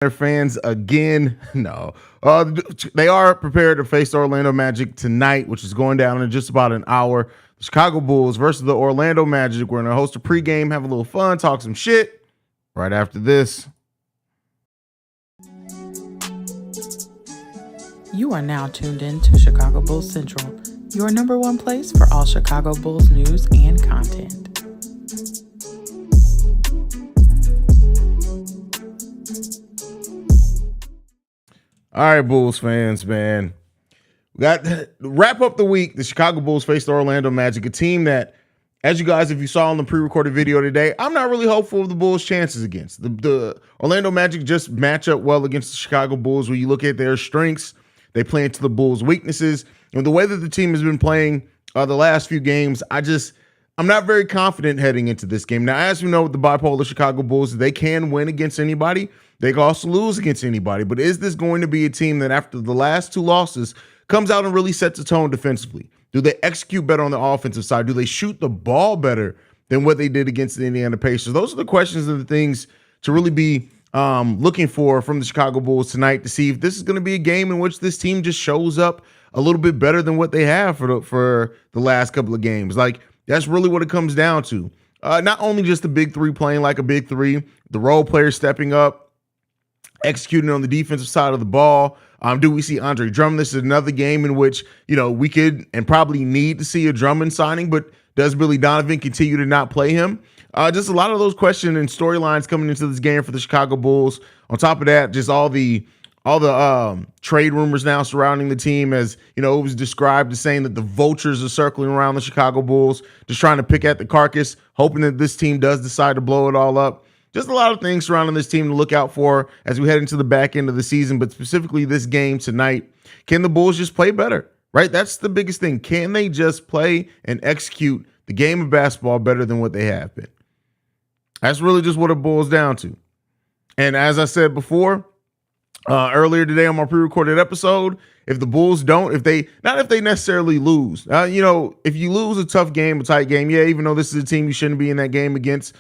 their fans again. No, they are prepared to face the Orlando Magic tonight, which is going down in just about an hour. The Chicago Bulls versus the Orlando Magic. We're going to host a pregame, have a little fun, talk some shit right after this. You are now tuned in to Chicago Bulls Central, your number one place for all Chicago Bulls news and content. All right, Bulls fans, man. We got wrap up the week. The Chicago Bulls faced the Orlando Magic, a team that, as you guys, if you saw in the pre-recorded video today, I'm not really hopeful of the Bulls' chances against. The Orlando Magic just match up well against the Chicago Bulls. When you look at their strengths, they play into the Bulls' weaknesses. And the way that the team has been playing the last few games, I'm not very confident heading into this game. Now, as we know, with the bipolar Chicago Bulls, they can win against anybody. They can also lose against anybody. But is this going to be a team that after the last two losses comes out and really sets a tone defensively? Do they execute better on the offensive side? Do they shoot the ball better than what they did against the Indiana Pacers? Those are the questions and the things to really be looking for from the Chicago Bulls tonight, to see if this is going to be a game in which this team just shows up a little bit better than what they have for the last couple of games. Like, that's really what it comes down to. Not only just the big three playing like a big three, the role players stepping up, executing on the defensive side of the ball. Do we see Andre Drummond? This is another game in which, we could and probably need to see a Drummond signing, but does Billy Donovan continue to not play him? Just a lot of those questions and storylines coming into this game for the Chicago Bulls. On top of that, just all the trade rumors now surrounding the team, as it was described as saying that the vultures are circling around the Chicago Bulls, just trying to pick at the carcass, hoping that this team does decide to blow it all up. Just a lot of things surrounding this team to look out for as we head into the back end of the season, but specifically this game tonight. Can the Bulls just play better, right? That's the biggest thing. Can they just play and execute the game of basketball better than what they have been? That's really just what it boils down to. And as I said before, earlier today on my pre-recorded episode, if the Bulls if they necessarily lose, if you lose a tough game, a tight game, yeah, even though this is a team you shouldn't be in that game against,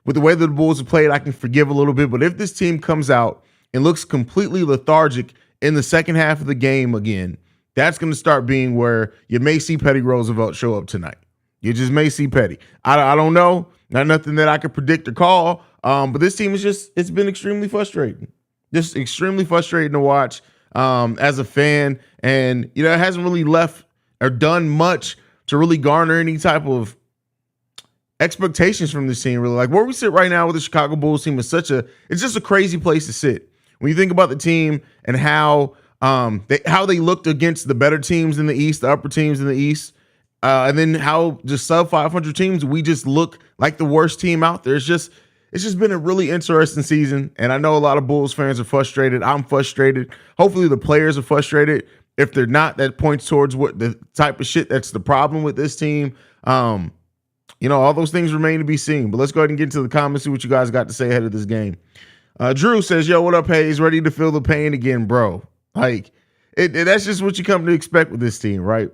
with the way that the Bulls have played, I can forgive a little bit. But if this team comes out and looks completely lethargic in the second half of the game again, that's going to start being where you may see Petty Roosevelt show up tonight. You just may see Petty. I don't know. Not nothing that I could predict or call. But this team it's been extremely frustrating. Just extremely frustrating to watch as a fan. And, it hasn't really left or done much to really garner any type of expectations from this team. Really, like where we sit right now with the Chicago Bulls team is it's just a crazy place to sit when you think about the team and how they looked against the better teams in the East, the upper teams in the East, and then how just sub 500 teams, we just look like the worst team out there. It's just been a really interesting season, and I know a lot of Bulls fans are frustrated. I'm frustrated. Hopefully the players are frustrated. If they're not, that points towards what the type of shit that's the problem with this team. All those things remain to be seen. But let's go ahead and get into the comments, see what you guys got to say ahead of this game. Drew says, yo, what up, Haize? Ready to feel the pain again, bro. Like, that's just what you come to expect with this team, right?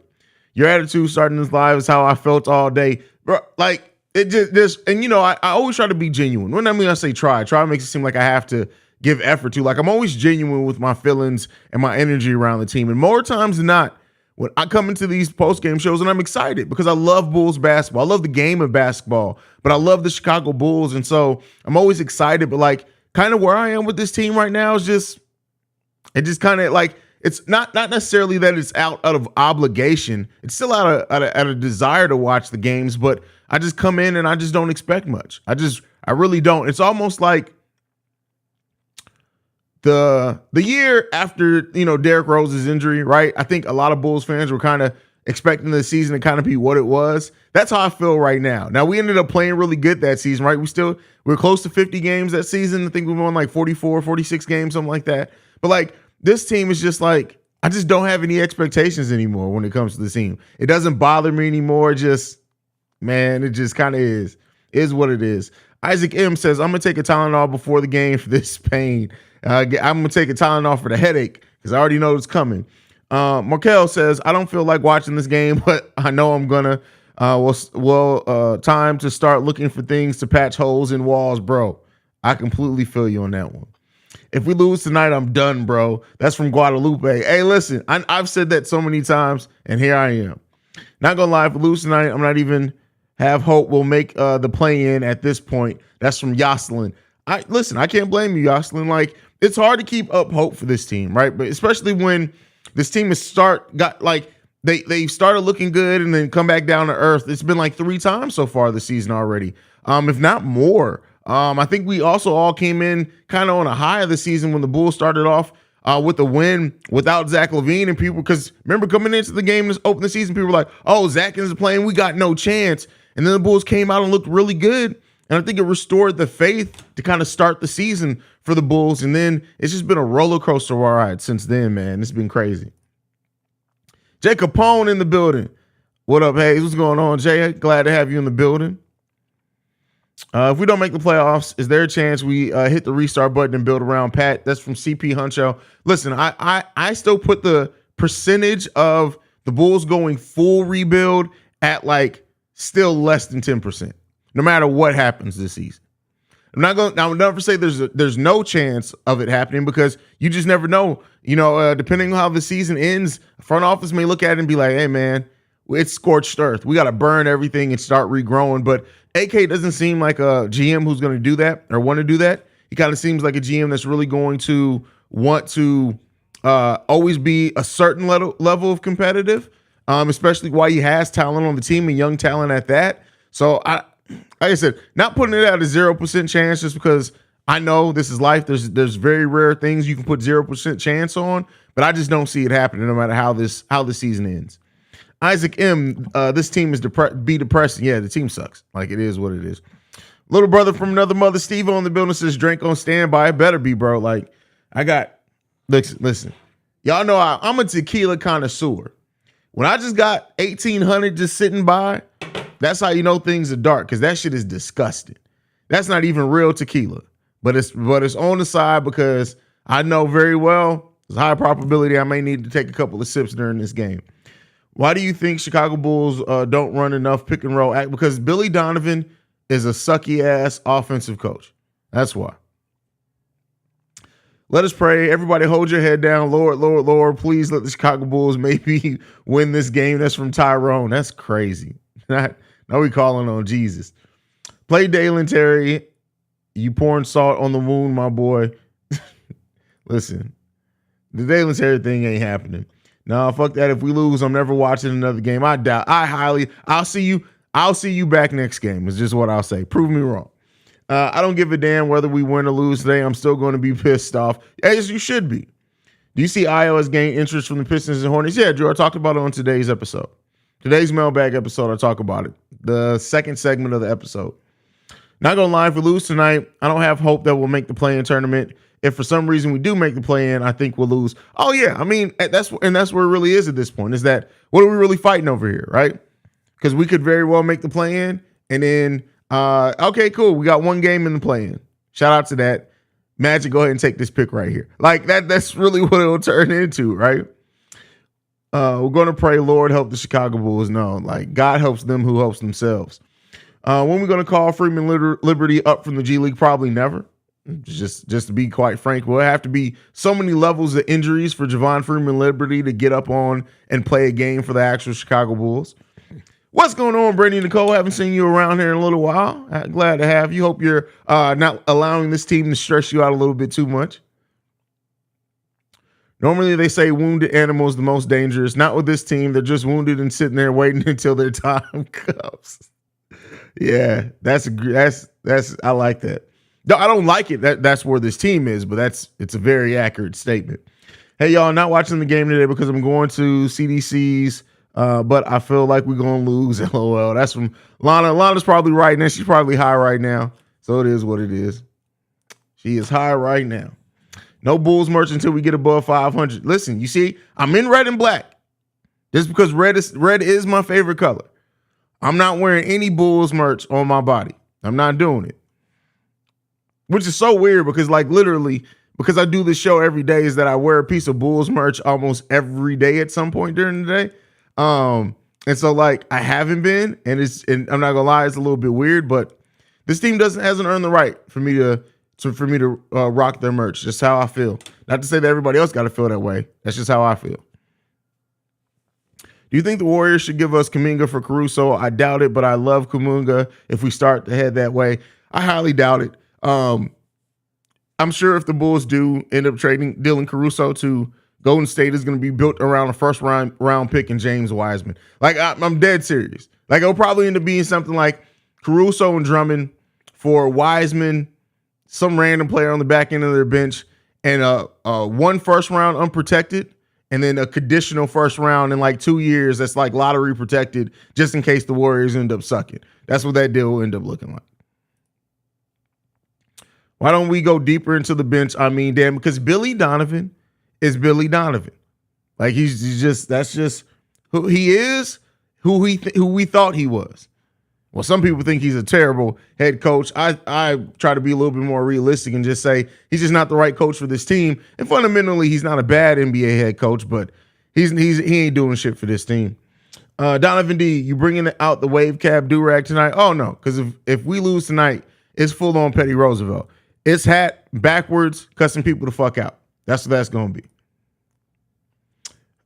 Your attitude starting this live is how I felt all day. Bro, like, it just and, I always try to be genuine. When I say try makes it seem like I have to give effort to. Like, I'm always genuine with my feelings and my energy around the team. And more times than not, when I come into these post-game shows and I'm excited because I love Bulls basketball. I love the game of basketball, but I love the Chicago Bulls. And so I'm always excited, but like kind of where I am with this team right now is it just kind of like, it's not necessarily that it's out of obligation. It's still out of a desire to watch the games, but I just come in and I just don't expect much. I really don't. It's almost like the year after, Derrick Rose's injury, right? I think a lot of Bulls fans were kind of expecting the season to kind of be what it was. That's how I feel right now. Now, we ended up playing really good that season, right? We're close to 50 games that season. I think we won like 44, 46 games, something like that. But like this team is just like, I just don't have any expectations anymore when it comes to the team. It doesn't bother me anymore. It just kind of is what it is. Isaac M says, I'm going to take a Tylenol before the game for this pain. I'm going to take a Tylenol for the headache because I already know it's coming. Markel says, I don't feel like watching this game, but I know I'm going to. Time to start looking for things to patch holes in walls, bro. I completely feel you on that one. If we lose tonight, I'm done, bro. That's from Guadalupe. Hey, listen, I've said that so many times, and here I am. Not gonna lie, if we lose tonight, I'm not even have hope we'll make the play-in at this point. That's from Yoselin. I can't blame you, Yoselin. Like, it's hard to keep up hope for this team, right? But especially when this team they started looking good and then come back down to earth. It's been like 3 times so far this season already, if not more. I think we also all came in kind of on a high of the season when the Bulls started off with the win without Zach LaVine, and people, because remember coming into the game to open the season, people were like, "Oh, Zach isn't playing, we got no chance." And then the Bulls came out and looked really good, and I think it restored the faith to kind of start the season for the Bulls. And then it's just been a roller coaster ride since then, man. It's been crazy. Jay Capone in the building. What up, Haize? What's going on, Jay? Glad to have you in the building. If we don't make the playoffs, is there a chance we hit the restart button and build around Pat? That's from CP Huncho. Listen, I still put the percentage of the Bulls going full rebuild at like still less than 10%, no matter what happens this season. I'll never say there's no chance of it happening, because you just never know. Depending on how the season ends, front office may look at it and be like, "Hey, man, it's scorched earth. We got to burn everything and start regrowing." But AK doesn't seem like a GM who's going to do that or want to do that. He kind of seems like a GM that's really going to want to always be a certain level of competitive, especially while he has talent on the team and young talent at that. So like I said, not putting it at a 0% chance just because I know this is life. There's very rare things you can put 0% chance on, but I just don't see it happening no matter how the season ends. Isaac M, this team is depressing. Yeah, the team sucks. Like, it is what it is. Little brother from another mother, Steve on the building, says drink on standby. It better be, bro. Like, listen. Y'all know I'm a tequila connoisseur. When I just got 1,800 just sitting by, that's how you know things are dark, because that shit is disgusting. That's not even real tequila, but it's on the side because I know very well there's a high probability I may need to take a couple of sips during this game. Why do you think Chicago Bulls don't run enough pick and roll? Because Billy Donovan is a sucky ass offensive coach. That's why. Let us pray. Everybody hold your head down. Lord, Lord, Lord, please let the Chicago Bulls maybe win this game. That's from Tyrone. That's crazy. Now we calling on Jesus. Play Dalen Terry. You pouring salt on the wound, my boy. Listen, the Dalen Terry thing ain't happening. No, fuck that. If we lose, I'm never watching another game. I doubt. I'll see you back next game. Is just what I'll say. Prove me wrong. I don't give a damn whether we win or lose today. I'm still going to be pissed off, as you should be. Do you see Io has gained interest from the Pistons and Hornets? Yeah, Drew, I talked about it on today's episode. Today's mailbag episode, I talk about it. The second segment of the episode. Not going to lie, if we lose tonight, I don't have hope that we'll make the play-in tournament. If for some reason we do make the play-in, I think we'll lose. Oh, yeah. I mean, that's where it really is at this point, is that what are we really fighting over here, right? Because we could very well make the play-in, and then, okay, cool. We got one game in the play-in. Shout out to that. Magic, go ahead and take this pick right here. Like, that's really what it'll turn into, right? We're going to pray, Lord, help the Chicago Bulls. No, like, God helps them who helps themselves. When we're going to call Freeman Liberty up from the G League? Probably never. Just to be quite frank, will have to be so many levels of injuries for Javon Freeman Liberty to get up on and play a game for the actual Chicago Bulls. What's going on, Brady Nicole? Haven't seen you around here in a little while. Glad to have you. Hope you're not allowing this team to stress you out a little bit too much. Normally they say wounded animal is the most dangerous. Not with this team. They're just wounded and sitting there waiting until their time comes. Yeah, that's I like that. No, I don't like it. That's where this team is, but it's a very accurate statement. Hey, y'all, not watching the game today because I'm going to CDC's, but I feel like we're going to lose. LOL. That's from Lana. Lana's probably right now. She's probably high right now. So it is what it is. She is high right now. No Bulls merch until we get above 500. Listen, you see, I'm in red and black. Just because red is my favorite color. I'm not wearing any Bulls merch on my body. I'm not doing it. Which is so weird because, like, literally, because I do this show every day, is that I wear a piece of Bulls merch almost every day at some point during the day. And so, like, I haven't been, and I'm not gonna lie, it's a little bit weird, but this team hasn't earned the right for me to for me to rock their merch. Just how I feel. Not to say that everybody else got to feel that way. That's just how I feel. Do you think the Warriors should give us Kuminga for Caruso? I doubt it, but I love Kuminga if we start to head that way. I highly doubt it. I'm sure if the Bulls do end up trading Dylan Caruso to Golden State, is going to be built around a first round pick and James Wiseman. Like, I'm dead serious. Like, it'll probably end up being something like Caruso and Drummond for Wiseman, some random player on the back end of their bench, and one first round unprotected, and then a conditional first round in like 2 years that's like lottery protected, just in case the Warriors end up sucking. That's what that deal will end up looking like. Why don't we go deeper into the bench? I mean, damn, because Billy Donovan is Billy Donovan. Like, that's just who he is, who we thought he was. Well, some people think he's a terrible head coach. I try to be a little bit more realistic and just say he's just not the right coach for this team. And fundamentally, he's not a bad NBA head coach, but he ain't doing shit for this team. Donovan D, you bringing out the wave cap do-rag tonight? Oh, no, because if we lose tonight, it's full on Petty Roosevelt. It's hat backwards, cussing people the fuck out. That's what that's going to be.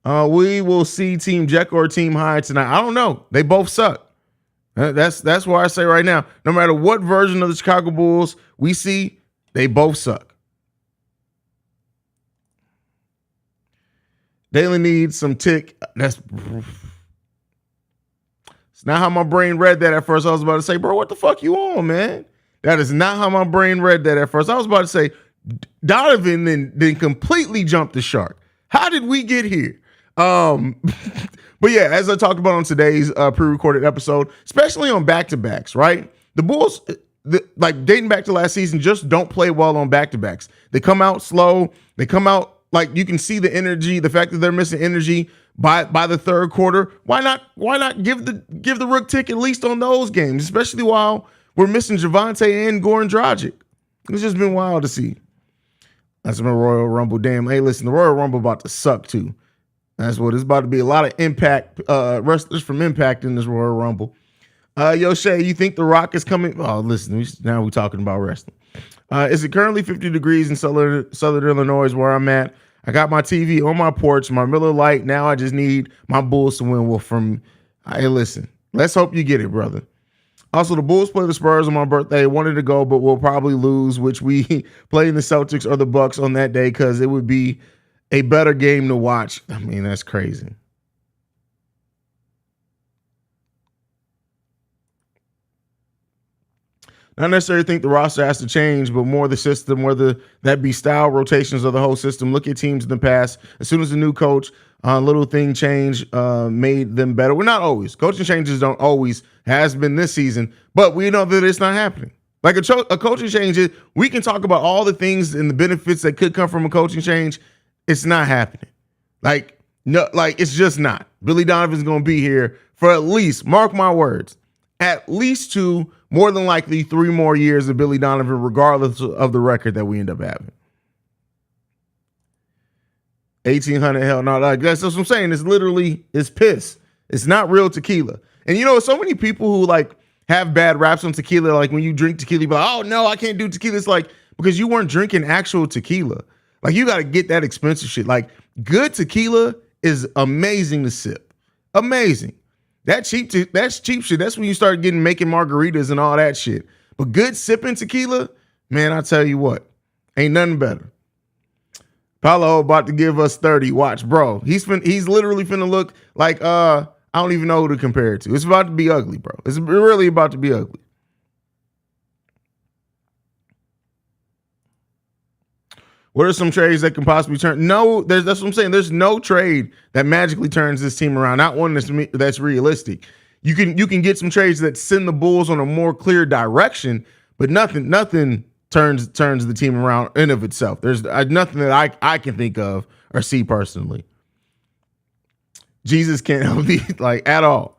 We will see Team Jekyll or Team Hyde tonight. I don't know. They both suck. That's why I say right now, no matter what version of the Chicago Bulls we see, they both suck. Daily needs some tick. It's not how my brain read that at first. I was about to say, bro, what the fuck you on, man? That is not how my brain read that at first. I was about to say, Donovan then completely jumped the shark. How did we get here? But yeah, as I talked about on today's pre-recorded episode, especially on back-to-backs, right? The Bulls, like dating back to last season, just don't play well on back-to-backs. They come out slow. They come out like you can see the energy, the fact that they're missing energy by the third quarter. Why not give the Rook tick at least on those games, especially while we're missing Javante and Goran Dragic? It's just been wild to see. That's my Royal Rumble. Damn, hey, listen, the Royal Rumble about to suck too. That's what it's about to be. A lot of Impact wrestlers from Impact in this Royal Rumble. Yo, Shay, you think The Rock is coming? Oh, listen, now we're talking about wrestling. Is it currently 50 degrees in Southern Illinois where I'm at? I got my TV on my porch, my Miller Lite. Now I just need my Bulls to win. Well, hey, listen, let's hope you get it, brother. Also, the Bulls play the Spurs on my birthday. Wanted to go, but we'll probably lose, which we play in the Celtics or the Bucks on that day because it would be a better game to watch. I mean, that's crazy. Not necessarily think the roster has to change, but more the system, whether that be style, rotations, or the whole system. Look at teams in the past. As soon as the new coach, little thing change made them better. Well, not always. Coaching changes don't always, has been this season, but we know that it's not happening. Like a coaching change, we can talk about all the things and the benefits that could come from a coaching change. It's not happening. Like, no, like it's just not. Billy Donovan's going to be here for at least, mark my words, at least 2, more than likely 3 more years of Billy Donovan, regardless of the record that we end up having. 1800, hell no. Like, that's what I'm saying. It's piss. It's not real tequila. And you know, so many people who like have bad raps on tequila, like when you drink tequila, you be like, oh no, I can't do tequila. It's like, because you weren't drinking actual tequila. Like, you got to get that expensive shit. Like, good tequila is amazing to sip. Amazing. That's cheap shit. That's when you start making margaritas and all that shit. But good sipping tequila, man, I tell you what, ain't nothing better. Paulo about to give us 30. Watch, bro. He's literally finna look like I don't even know who to compare it to. It's about to be ugly, bro. It's really about to be ugly. What are some trades that can possibly turn? No, that's what I'm saying. There's no trade that magically turns this team around. Not one that's realistic. You can get some trades that send the Bulls on a more clear direction, but nothing turns the team around in of itself. There's nothing that I can think of or see personally. Jesus can't help the like at all.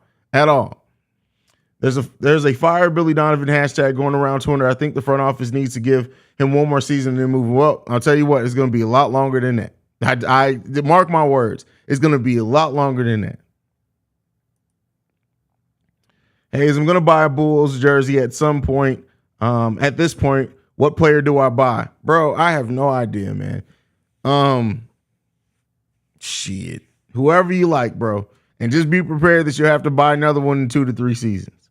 There's a fire Billy Donovan hashtag going around Twitter. I think the front office needs to give him one more season and then move him. Well, I'll tell you what, it's going to be a lot longer than that. I mark my words. It's going to be a lot longer than that. Haize, I'm going to buy a Bulls jersey at some point. At this point, What player do I buy? Bro, I have no idea, man. Shit. Whoever you like, bro. And just be prepared that you'll have to buy another one in 2 to 3 seasons.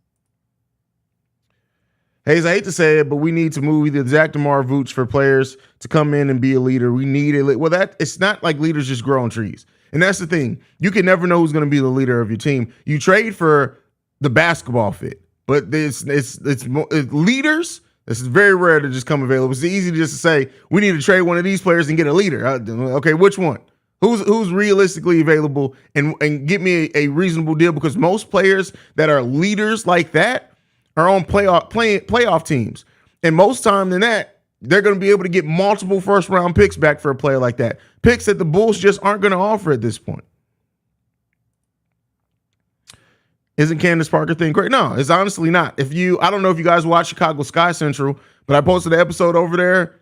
Haize, I hate to say it, but we need to move either Zach DeMar Vooch for players to come in and be a leader. We need it. Well, it's not like leaders just grow on trees. And that's the thing. You can never know who's going to be the leader of your team. You trade for the basketball fit, but it's leaders. This is very rare to just come available. It's easy to just say we need to trade one of these players and get a leader. Okay, which one? Who's realistically available and get me a reasonable deal? Because most players that are leaders like that are on playoff teams, and most time than that, they're going to be able to get multiple first round picks back for a player like that. Picks that the Bulls just aren't going to offer at this point. Isn't Candace Parker thing great? No, it's honestly not. I don't know if you guys watch Chicago Sky Central, but I posted an episode over there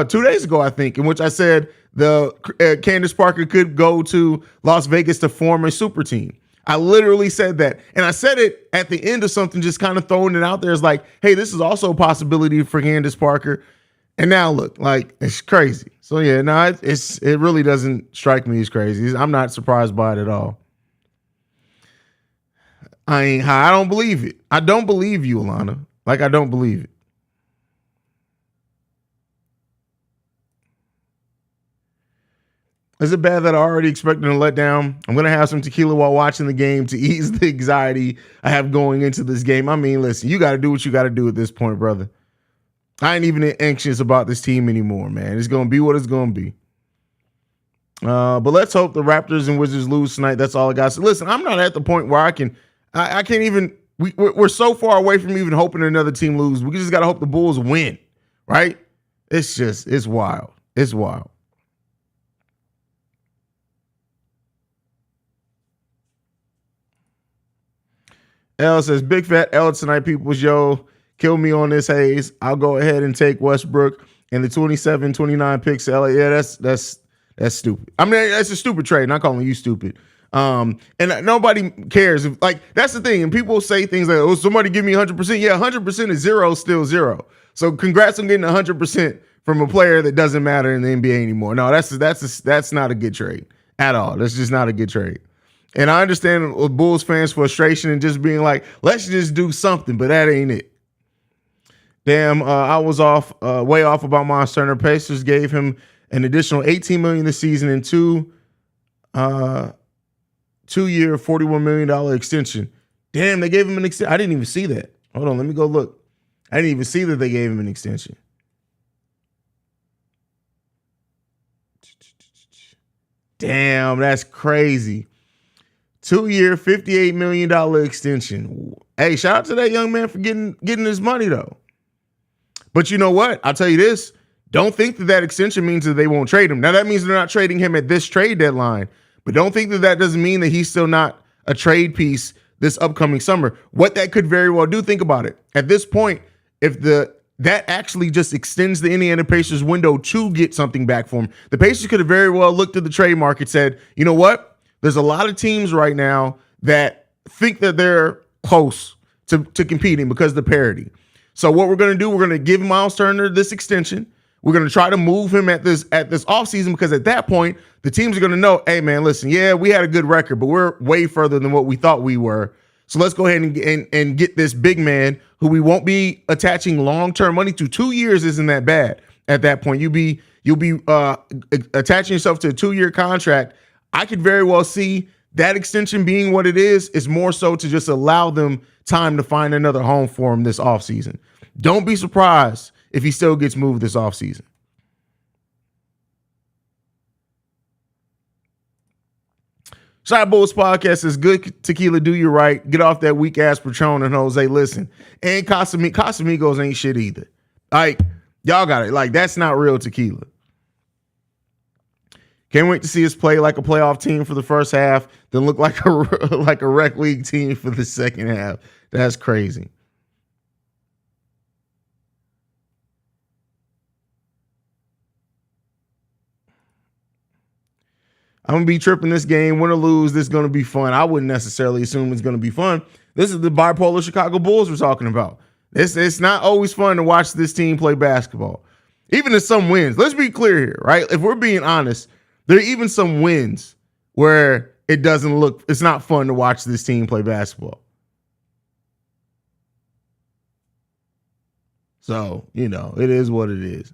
2 days ago, I think, in which I said Candace Parker could go to Las Vegas to form a super team. I literally said that. And I said it at the end of something, just kind of throwing it out there as like, hey, this is also a possibility for Candace Parker. And now look, like, it's crazy. So yeah, no, it really doesn't strike me as crazy. I'm not surprised by it at all. I ain't high. I don't believe it. I don't believe you, Alana. Like, I don't believe it. Is it bad that I already expected a letdown? I'm going to have some tequila while watching the game to ease the anxiety I have going into this game. I mean, listen, you got to do what you got to do at this point, brother. I ain't even anxious about this team anymore, man. It's going to be what it's going to be. But let's hope the Raptors and Wizards lose tonight. That's all I got. So listen, I'm not at the point where I can't even, we're so far away from even hoping another team lose. We just got to hope the Bulls win, right? It's wild. It's wild. L says, big fat L tonight, peoples. Yo, kill me on this, Haize. I'll go ahead and take Westbrook and the 27-29 picks to LA. Yeah, that's stupid. I mean, that's a stupid trade. Not calling you stupid. And nobody cares. That's the thing. And people say things like, oh, somebody give me 100%. Yeah, 100% is zero, still zero. So congrats on getting 100% from a player that doesn't matter in the NBA anymore. No, that's not a good trade at all. That's just not a good trade. And I understand Bulls fans' frustration and just being like, let's just do something, but that ain't it. Damn, I was way off about Miles Turner. Pacers gave him an additional $18 million this season and 2-year, $41 million extension. Damn, they gave him an extension. I didn't even see that. Hold on, let me go look. I didn't even see that they gave him an extension. Damn, that's crazy. 2-year, $58 million extension. Hey, shout out to that young man for getting his money, though. But you know what? I'll tell you this. Don't think that extension means that they won't trade him. Now, that means they're not trading him at this trade deadline. But don't think that doesn't mean that he's still not a trade piece this upcoming summer. What that could very well do, think about it. At this point, if that actually just extends the Indiana Pacers window to get something back for him, the Pacers could have very well looked at the trade market, said, you know what? There's a lot of teams right now that think that they're close to competing because of the parity. So what we're going to do, we're going to give Miles Turner this extension. We're going to try to move him at this offseason because at that point, the teams are going to know, hey, man, listen, yeah, we had a good record, but we're way further than what we thought we were. So let's go ahead and get this big man who we won't be attaching long-term money to. 2 years isn't that bad at that point. You'll be attaching yourself to a 2-year contract. I could very well see that extension being what it is more so to just allow them time to find another home for him this offseason. Don't be surprised if he still gets moved this offseason. Shot Bulls Podcast is good tequila, do you right. Get off that weak ass Patron and Jose. Listen, and Casamigos ain't shit either. Like, y'all got it. Like, that's not real tequila. Can't wait to see us play like a playoff team for the first half, then look like a rec league team for the second half. That's crazy. I'm going to be tripping this game. Win or lose, this is going to be fun. I wouldn't necessarily assume it's going to be fun. This is the bipolar Chicago Bulls we're talking about. It's not always fun to watch this team play basketball. Even in some wins. Let's be clear here, right? If we're being honest, there are even some wins where it's not fun to watch this team play basketball. So, it is what it is.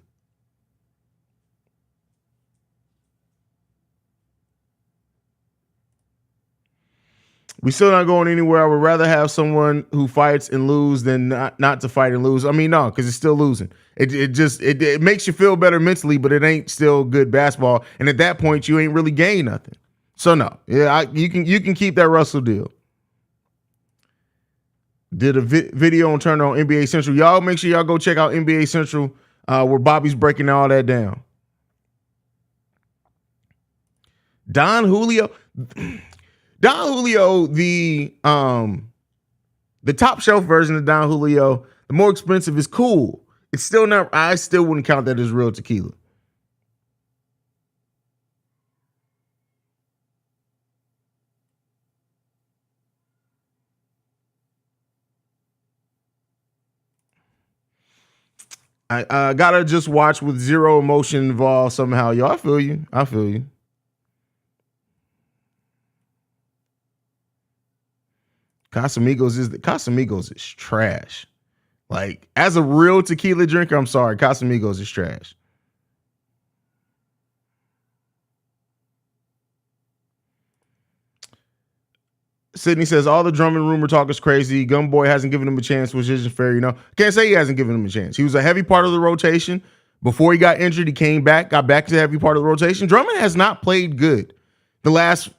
We still not going anywhere. I would rather have someone who fights and lose than not to fight and lose. I mean, no, because it's still losing. It makes you feel better mentally, but it ain't still good basketball. And at that point, you ain't really gained nothing. So no, you can keep that Russell deal. Did a video on Turner on NBA Central. Y'all make sure y'all go check out NBA Central where Bobby's breaking all that down. Don Julio, the top shelf version of Don Julio, the more expensive, is cool. It's still not. I still wouldn't count that as real tequila. I gotta just watch with zero emotion involved somehow. Yo, I feel you. Casamigos is trash. Like, as a real tequila drinker, I'm sorry, Casamigos is trash. Sydney says all the Drummond rumor talk is crazy. Gumboy hasn't given him a chance, which isn't fair. Can't say he hasn't given him a chance. He was a heavy part of the rotation before he got injured. He got back to the heavy part of the rotation. Drummond has not played good the last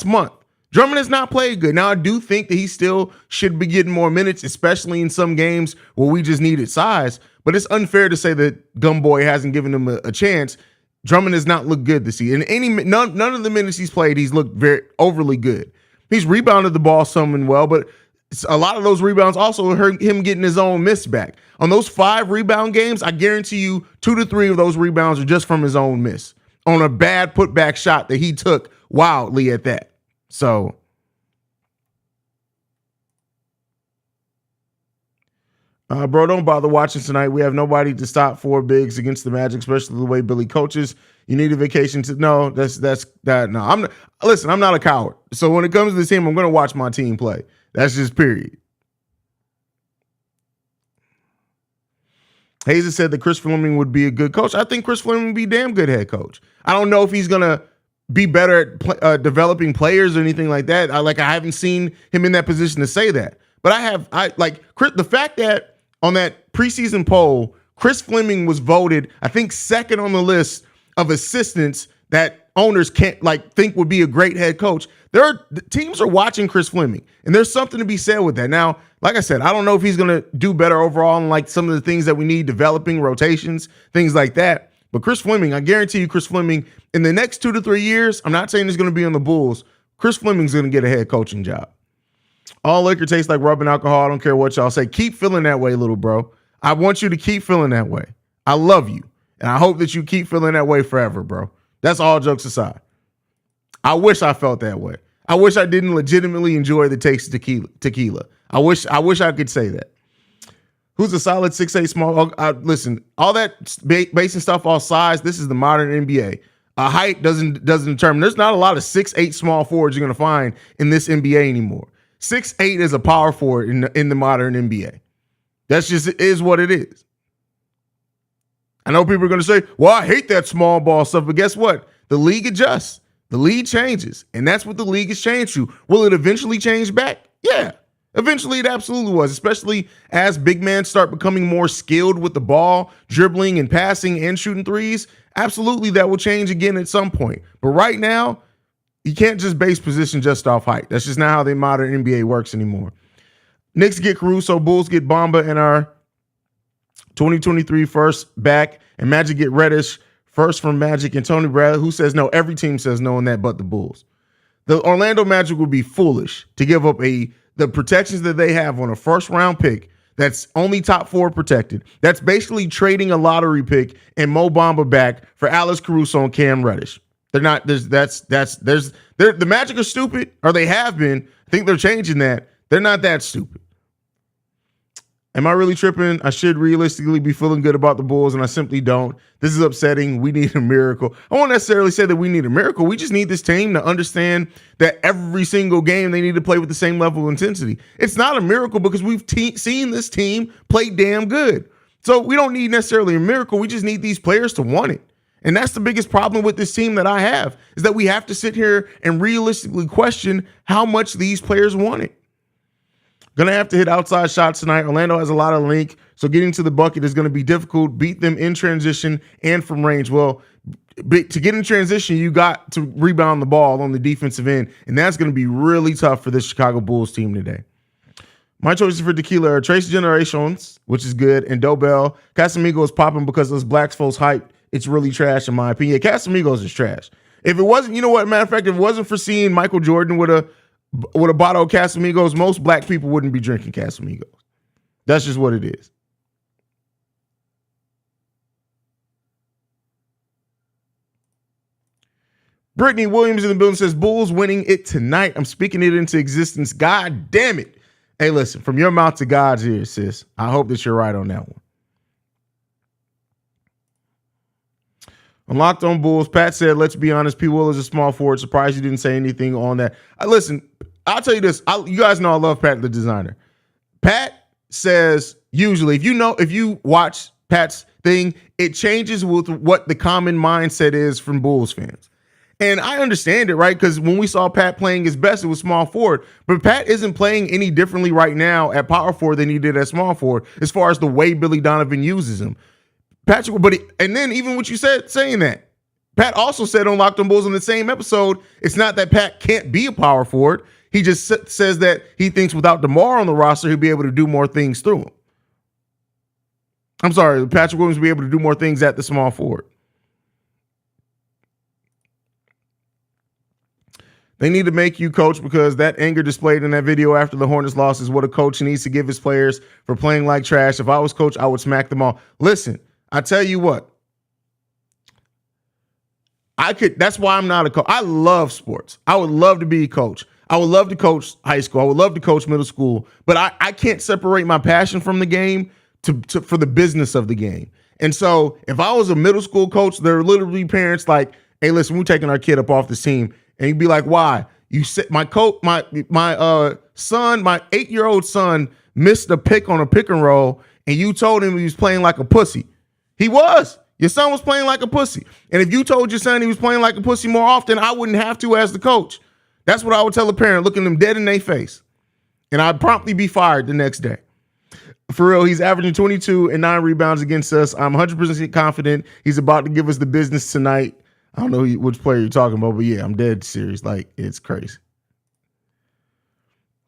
month. Drummond has not played good. Now, I do think that he still should be getting more minutes, especially in some games where we just needed size. But it's unfair to say that Gumboy hasn't given him a chance. Drummond has not looked good this season. None of the minutes he's played, he's looked very overly good. He's rebounded the ball some well, but a lot of those rebounds also hurt him getting his own miss back. On those 5 rebound games, I guarantee you 2 to 3 of those rebounds are just from his own miss on a bad putback shot that he took wildly at that. So, bro, don't bother watching tonight. We have nobody to stop 4 bigs against the Magic, especially the way Billy coaches. You need a vacation to no. No. I'm not a coward. So when it comes to this team, I'm going to watch my team play. That's just period. Haize said that Chris Fleming would be a good coach. I think Chris Fleming would be a damn good head coach. I don't know if he's going to be better at developing players or anything like that. I haven't seen him in that position to say that. But the fact that on that preseason poll, Chris Fleming was voted, I think, second on the list of assistants that owners can't think would be a great head coach. Teams are watching Chris Fleming, and there's something to be said with that. Now, like I said, I don't know if he's going to do better overall in some of the things that we need, developing rotations, things like that. But Chris Fleming, I guarantee you, Chris Fleming, in the next 2 to 3 years, I'm not saying he's going to be on the Bulls. Chris Fleming's going to get a head coaching job. All liquor tastes like rubbing alcohol. I don't care what y'all say. Keep feeling that way, little bro. I want you to keep feeling that way. I love you. And I hope that you keep feeling that way forever, bro. That's all jokes aside. I wish I felt that way. I wish I didn't legitimately enjoy the taste of tequila. I wish I could say that. Who's a solid 6'8" small? Listen, all that basing stuff off size, this is the modern NBA. Height doesn't determine. There's not a lot of 6'8" small forwards you're going to find in this NBA anymore. 6'8" is a power forward in the modern NBA. That's just is what it is. I know people are going to say, well, I hate that small ball stuff, but guess what? The league adjusts. The league changes, and that's what the league has changed to. Will it eventually change back? Yeah, eventually it absolutely was, especially as big men start becoming more skilled with the ball, dribbling and passing and shooting threes. Absolutely, that will change again at some point. But right now, you can't just base position just off height. That's just not how the modern NBA works anymore. Knicks get Caruso, Bulls get Bamba in our 2023 first back, and Magic get Reddish first from Magic and Tony Bradley. Who says no? Every team says no in that but the Bulls. The Orlando Magic would be foolish to give up the protections that they have on a first round pick that's only top 4 protected. That's basically trading a lottery pick and Mo Bamba back for Alex Caruso and Cam Reddish. They're not. The Magic are stupid, or they have been. I think they're changing that. They're not that stupid. Am I really tripping? I should realistically be feeling good about the Bulls, and I simply don't. This is upsetting. We need a miracle. I won't necessarily say that we need a miracle. We just need this team to understand that every single game they need to play with the same level of intensity. It's not a miracle because we've seen this team play damn good. So we don't need necessarily a miracle. We just need these players to want it. And that's the biggest problem with this team that I have, is that we have to sit here and realistically question how much these players want it. Going to have to hit outside shots tonight. Orlando has a lot of length, so getting to the bucket is going to be difficult. Beat them in transition and from range. Well, to get in transition, you got to rebound the ball on the defensive end, and that's going to be really tough for this Chicago Bulls team today. My choices for tequila are Trace Generations, which is good, and Dobell. Casamigos is popping because those black folks hype. It's really trash in my opinion. Casamigos is trash. If it wasn't, you know what, matter of fact, if it wasn't for seeing Michael Jordan with a bottle of Casamigos, most black people wouldn't be drinking Casamigos. That's just what it is. Brittany Williams in the building says, Bulls winning it tonight. I'm speaking it into existence. God damn it. Hey, listen, from your mouth to God's ears, sis. I hope that you're right on that one. On Locked On Bulls, Pat said, let's be honest, P. Will is a small forward. Surprised you didn't say anything on that. Listen, I'll tell you this. You guys know I love Pat, the designer. Pat says, usually, if you watch Pat's thing, it changes with what the common mindset is from Bulls fans. And I understand it, right? Because when we saw Pat playing his best, it was small forward. But Pat isn't playing any differently right now at power forward than he did at small forward, as far as the way Billy Donovan uses him. Patrick, and then even what you said, saying that, Pat also said on Locked On Bulls in the same episode, it's not that Pat can't be a power forward. He just says that he thinks without DeMar on the roster, he'll be able to do more things through him. I'm sorry, Patrick Williams will be able to do more things at the small forward. They need to make you coach, because that anger displayed in that video after the Hornets loss is what a coach needs to give his players for playing like trash. If I was coach, I would smack them all. Listen, I tell you what, that's why I'm not a coach. I love sports. I would love to be a coach. I would love to coach high school. I would love to coach middle school, but I can't separate my passion from the game for the business of the game. And so if I was a middle school coach, there are literally parents like, hey, listen, we're taking our kid up off this team. And he'd be like, why? You said my son, my 8-year-old son missed a pick on a pick and roll, and you told him he was playing like a pussy. He was. Your son was playing like a pussy. And if you told your son he was playing like a pussy more often, I wouldn't have to as the coach. That's what I would tell a parent, looking them dead in their face. And I'd promptly be fired the next day. For real, he's averaging 22 and 9 rebounds against us. I'm 100% confident he's about to give us the business tonight. I don't know which player you're talking about, but yeah, I'm dead serious. Like, it's crazy.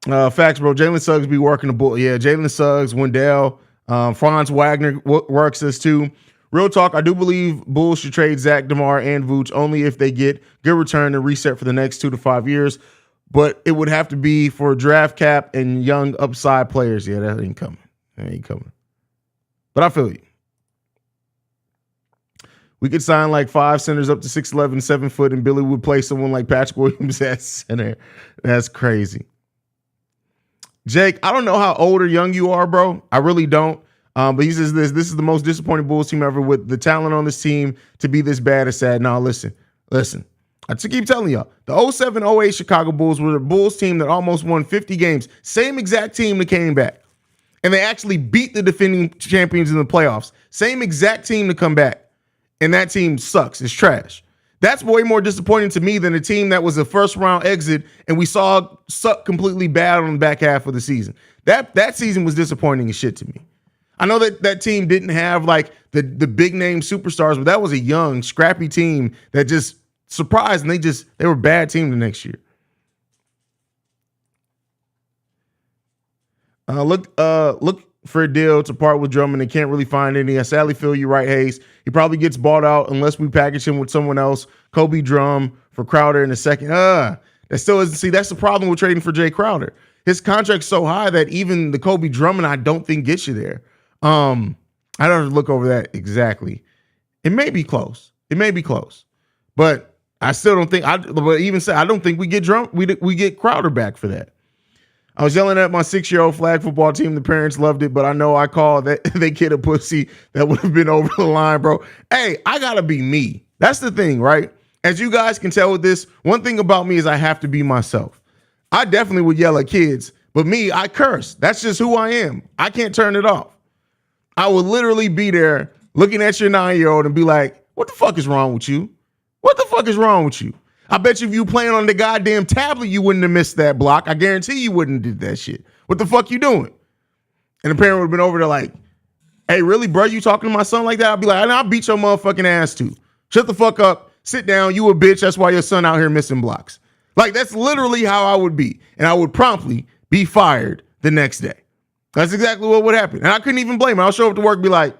Facts, bro. Jalen Suggs be working the bull. Yeah, Jalen Suggs, Wendell, Franz Wagner works this too. Real talk, I do believe Bulls should trade Zach, DeMar, and Vooch only if they get good return and reset for the next 2 to 5 years. But it would have to be for draft cap and young upside players. Yeah, that ain't coming. That ain't coming. But I feel you. We could sign like 5 centers up to 6'11", 7 foot, and Billy would play someone like Patrick Williams at center. That's crazy. Jake, I don't know how old or young you are, bro. I really don't. But he says this is the most disappointing Bulls team ever, with the talent on this team to be this bad is sad. Now, listen. I keep telling y'all, the 07-08 Chicago Bulls were the Bulls team that almost won 50 games. Same exact team that came back. And they actually beat the defending champions in the playoffs. Same exact team to come back. And that team sucks. It's trash. That's way more disappointing to me than a team that was a first-round exit and we saw suck completely bad on the back half of the season. That season was disappointing as shit to me. I know that team didn't have like the big-name superstars, but that was a young, scrappy team that just surprised, and they were a bad team the next year. Look for a deal to part with Drummond and can't really find any. I sadly feel you right, Haize. He probably gets bought out unless we package him with someone else. Kobe Drum for Crowder in a second. That still isn't. See, that's the problem with trading for Jay Crowder. His contract's so high that even the Kobe Drummond, I don't think gets you there. I don't have to look over that exactly. It may be close. But I still don't think. But even say I don't think we get we get Crowder back for that. I was yelling at my 6-year-old flag football team. The parents loved it, but I know I called that they kid a pussy that would have been over the line, bro. Hey, I gotta be me. That's the thing, right? As you guys can tell with this, one thing about me is I have to be myself. I definitely would yell at kids, but me, I curse. That's just who I am. I can't turn it off. I would literally be there looking at your 9-year-old and be like, what the fuck is wrong with you? What the fuck is wrong with you? I bet you if you playing on the goddamn tablet, you wouldn't have missed that block. I guarantee you wouldn't have did that shit. What the fuck you doing? And the parent would have been over there like, hey, really, bro, you talking to my son like that? I'd be like, I'll beat your motherfucking ass too. Shut the fuck up. Sit down. You a bitch. That's why your son out here missing blocks. Like, that's literally how I would be. And I would promptly be fired the next day. That's exactly what would happen. And I couldn't even blame him. I'll show up to work and be like,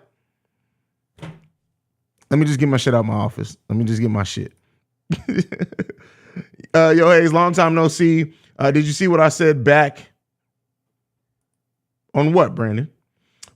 let me just get my shit out of my office. Let me just get my shit. Yo, Haize, long time no see. Did you see what I said back? On what, Brandon?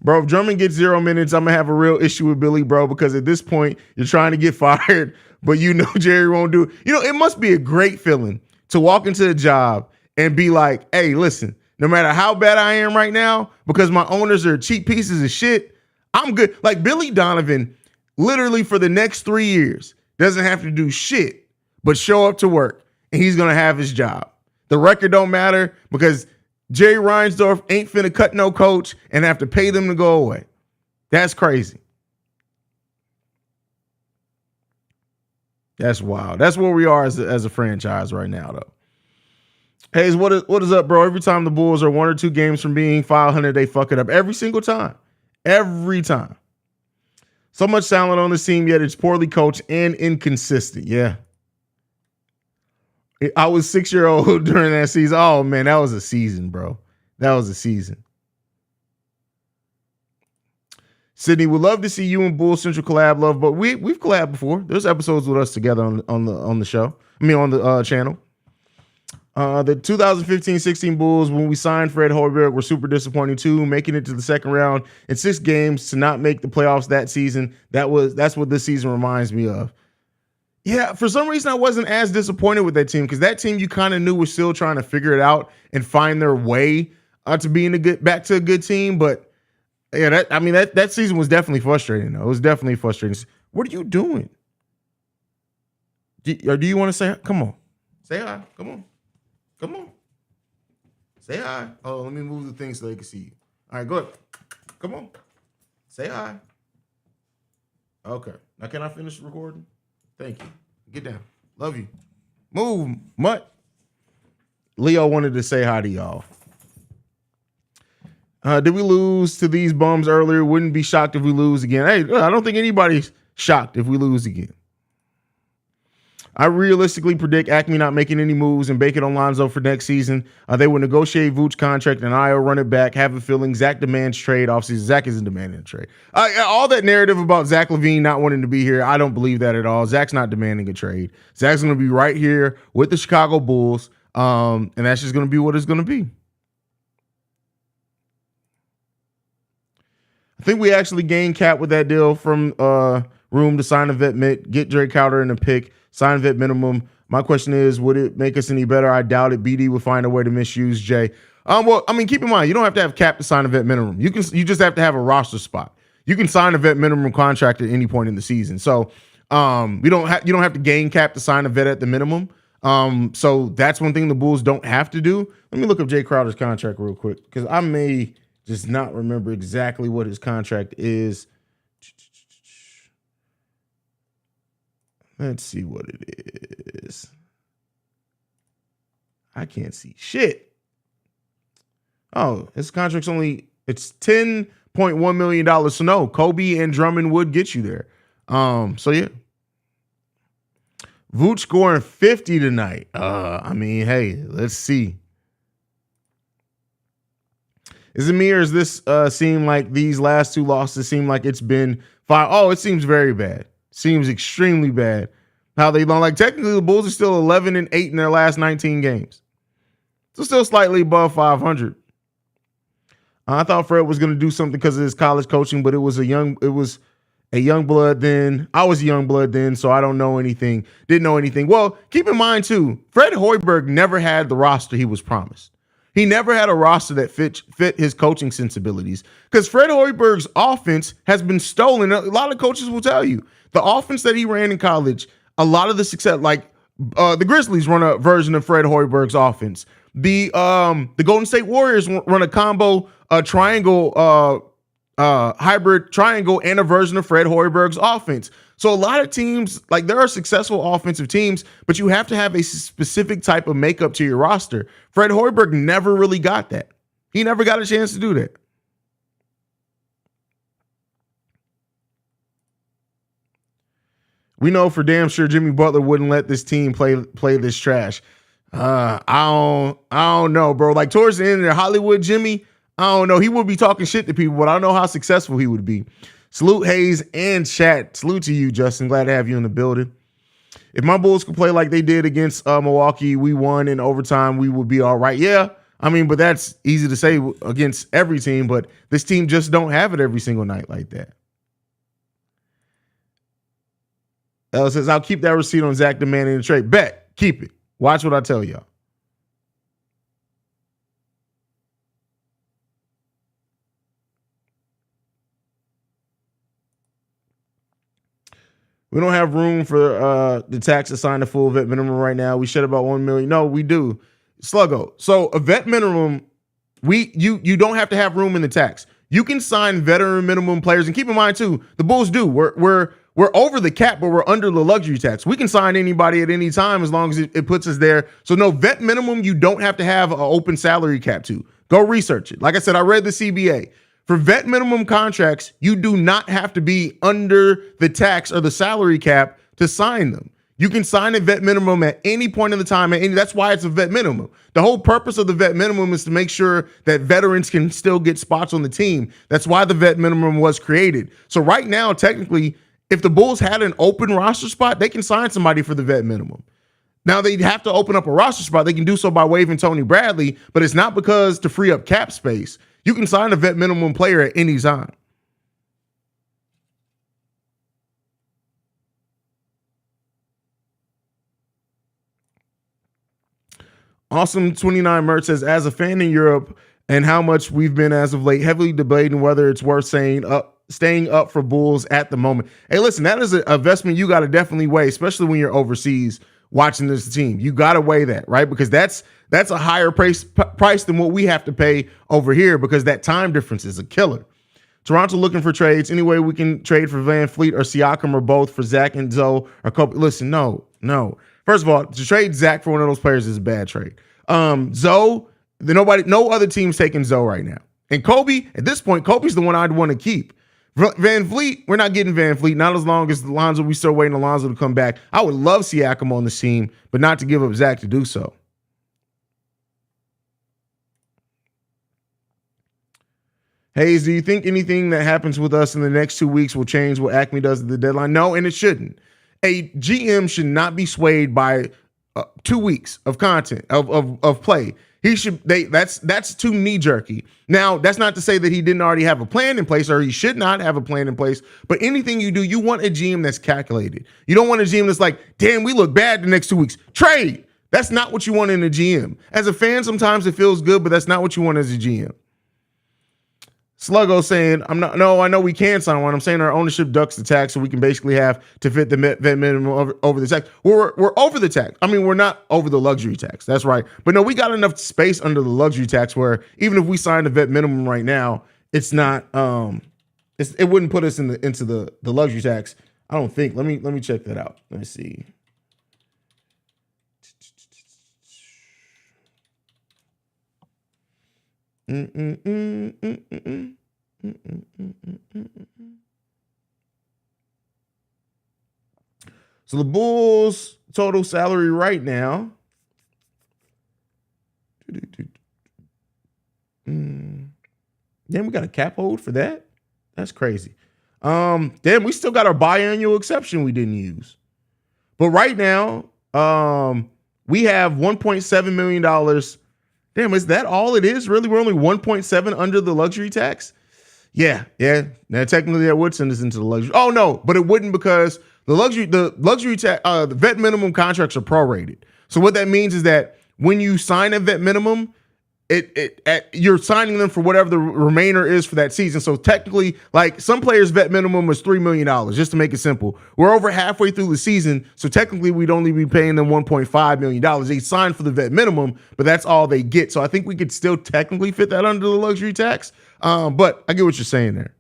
Bro, if Drummond gets 0 minutes, I'm going to have a real issue with Billy, bro, because at this point, you're trying to get fired, but you know Jerry won't do it. You know, it must be a great feeling to walk into a job and be like, hey, listen, no matter how bad I am right now, because my owners are cheap pieces of shit, I'm good. Like Billy Donovan, literally for the next 3 years, doesn't have to do shit but show up to work, and he's going to have his job. The record don't matter because Jerry Reinsdorf ain't finna cut no coach and have to pay them to go away. That's crazy. That's wild. That's where we are as a franchise right now, though. Haize, what is up, bro? Every time the Bulls are 1 or 2 games from being 500, they fuck it up every single time. Every time. So much talent on the team, yet it's poorly coached and inconsistent. Yeah. I was 6-year-old during that season. Oh, man, that was a season, bro. That was a season. Sydney, would love to see you and Bull Central collab, love, but we've collabed before. There's episodes with us together on the show. I mean, on the channel. The 2015-16 Bulls, when we signed Fred Hoiberg, were super disappointing too, making it to the second round in 6 games to not make the playoffs that season. That's what this season reminds me of. Yeah, for some reason I wasn't as disappointed with that team because that team you kind of knew was still trying to figure it out and find their way to being back to a good team. But yeah, that season was definitely frustrating. Though. It was definitely frustrating. What are you doing? Do you want to say? Come on, say hi. Come on. Come on. Say hi. Oh, let me move the thing so they can see you. All right, go ahead. Come on. Say hi. Okay. Now can I finish recording? Thank you. Get down. Love you. Move, mutt. Leo wanted to say hi to y'all. Did we lose to these bums earlier? Wouldn't be shocked if we lose again. Hey, I don't think anybody's shocked if we lose again. I realistically predict Acme not making any moves and bake it on Lonzo for next season. They will negotiate Vooch contract and I'll run it back. Have a feeling Zach demands trade offseason. Zach isn't demanding a trade. All that narrative about Zach LaVine not wanting to be here, I don't believe that at all. Zach's not demanding a trade. Zach's going to be right here with the Chicago Bulls, and that's just going to be what it's going to be. I think we actually gained cap with that deal from Room to sign a vet mitt, get Drake Crowder in a pick, sign vet minimum. My question is, would it make us any better? I doubt it. BD would find a way to misuse Jay. Well, I mean, keep in mind, you don't have to have cap to sign a vet minimum. You just have to have a roster spot. You can sign a vet minimum contract at any point in the season. So you don't have to gain cap to sign a vet at the minimum. So that's one thing the Bulls don't have to do. Let me look up Jay Crowder's contract real quick because I may just not remember exactly what his contract is. Let's see what it is. I can't see shit. Oh, his contract's it's $10.1 million. So no, Kobe and Drummond would get you there. So yeah. Vooch scoring 50 tonight. I mean, hey, let's see. Is it me or does this seem like these last 2 losses seem like it's been 5? Oh, it seems very bad. Seems extremely bad. How they don't like technically the Bulls are still 11-8 in their last 19 games. So still slightly above 500. I thought Fred was going to do something because of his college coaching, but it was a young blood then. I was a young blood then, so I don't know anything. Didn't know anything. Well, keep in mind too, Fred Hoiberg never had the roster he was promised. He never had a roster that fit his coaching sensibilities because Fred Hoiberg's offense has been stolen. A lot of coaches will tell you the offense that he ran in college, a lot of the success, like the Grizzlies run a version of Fred Hoiberg's offense. The Golden State Warriors run a combo, triangle, hybrid triangle and a version of Fred Hoiberg's offense. So a lot of teams, like there are successful offensive teams, but you have to have a specific type of makeup to your roster. Fred Hoiberg never really got that. He never got a chance to do that. We know for damn sure Jimmy Butler wouldn't let this team play this trash. I don't know, bro. Like towards the end of Hollywood Jimmy, I don't know. He would be talking shit to people, but I don't know how successful he would be. Salute Haize and chat. Salute to you, Justin. Glad to have you in the building. If my Bulls could play like they did against Milwaukee, we won in overtime, we would be all right. Yeah, I mean, but that's easy to say against every team, but this team just don't have it every single night like that. Ella says, I'll keep that receipt on Zach demanding the trade. Bet. Keep it. Watch what I tell y'all. We don't have room for the tax to sign the full vet minimum right now. We shed about $1 million. No, we do. Sluggo. So a vet minimum, you don't have to have room in the tax. You can sign veteran minimum players, and keep in mind too, the Bulls do. We're over the cap, but we're under the luxury tax. We can sign anybody at any time as long as it puts us there. So no, vet minimum, you don't have to have an open salary cap to. Go research it. Like I said, I read the CBA. For vet minimum contracts, you do not have to be under the tax or the salary cap to sign them. You can sign a vet minimum at any point in the time, and that's why it's a vet minimum. The whole purpose of the vet minimum is to make sure that veterans can still get spots on the team. That's why the vet minimum was created. So right now, technically, if the Bulls had an open roster spot, they can sign somebody for the vet minimum. Now, they'd have to open up a roster spot. They can do so by waiving Tony Bradley, but it's not because to free up cap space. You can sign a vet minimum player at any time. Awesome 29 Mert says, as a fan in Europe and how much we've been as of late, heavily debating whether it's worth staying up for Bulls at the moment. Hey, listen, that is an investment you got to definitely weigh, especially when you're overseas watching this team. You got to weigh that, right? Because that's a higher price than what we have to pay over here because that time difference is a killer. Toronto looking for trades. Any way we can trade for Van Fleet or Siakam or both for Zach and Zoe or Kobe? Listen, no. First of all, to trade Zach for one of those players is a bad trade. Zoe, no other team's taking Zoe right now. And Kobe, at this point, Kobe's the one I'd want to keep. Van Fleet, we're not getting Van Fleet, not as long as Lonzo, we still waiting on Lonzo to come back. I would love Siakam on the team, but not to give up Zach to do so. Haize, do you think anything that happens with us in the next 2 weeks will change what Acme does at the deadline? No, and it shouldn't. A GM should not be swayed by 2 weeks of content, of play. That's too knee-jerky. Now, that's not to say that he didn't already have a plan in place or he should not have a plan in place, but anything you do, you want a GM that's calculated. You don't want a GM that's like, damn, we look bad the next 2 weeks. Trade. That's not what you want in a GM. As a fan, sometimes it feels good, but that's not what you want as a GM. Sluggo saying, I know we can sign one. I'm saying our ownership ducks the tax, so we can basically have to fit the vet minimum over the tax. We're over the tax. I mean, we're not over the luxury tax. That's right. But no, we got enough space under the luxury tax where even if we signed the vet minimum right now, it's not. It wouldn't put us into the luxury tax. I don't think. Let me check that out. Let me see. So the Bulls' total salary right now. Damn, we got a cap hold for that? That's crazy. Damn, we still got our biannual exception we didn't use. But right now, we have $1.7 million. Damn, is that all it is? Really? We're only 1.7 under the luxury tax? Yeah. Now, technically, that would send us into the luxury. Oh, no, but it wouldn't because the luxury tax, the vet minimum contracts are prorated. So what that means is that when you sign a vet minimum, you're signing them for whatever the remainder is for that season. So technically, like some players' vet minimum was $3 million, just to make it simple. We're over halfway through the season, so technically we'd only be paying them $1.5 million. They signed for the vet minimum, but that's all they get. So I think we could still technically fit that under the luxury tax. But I get what you're saying there.